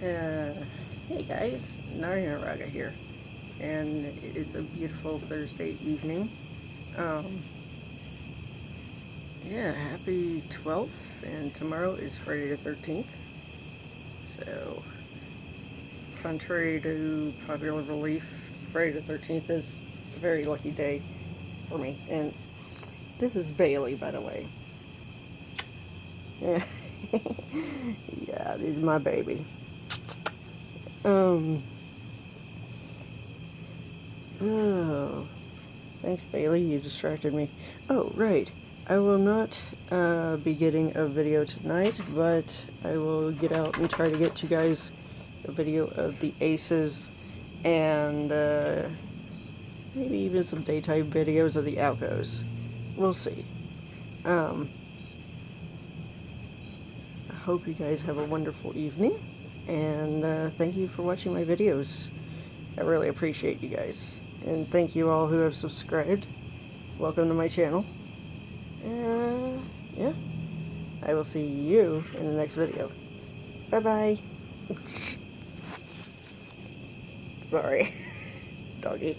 Hey guys, Nariraga here, and it's a beautiful Thursday evening. Um, yeah, happy 12th, and tomorrow is Friday the 13th. So, contrary to popular belief, Friday the 13th is a very lucky day for me. And this is Bailey, by the way. Yeah, yeah, this is my baby. Um, oh. Thanks, Bailey. You distracted me. Oh, right. I will not be getting a video tonight, but I will get out and try to get you guys a video of the aces and maybe even some daytime videos of the outgoes. We'll see. Um, I hope you guys have a wonderful evening, and thank you for watching my videos. I really appreciate you guys. And thank you all who have subscribed. Welcome to my channel. Yeah. I will see you in the next video. Bye-bye. Sorry. Doggy.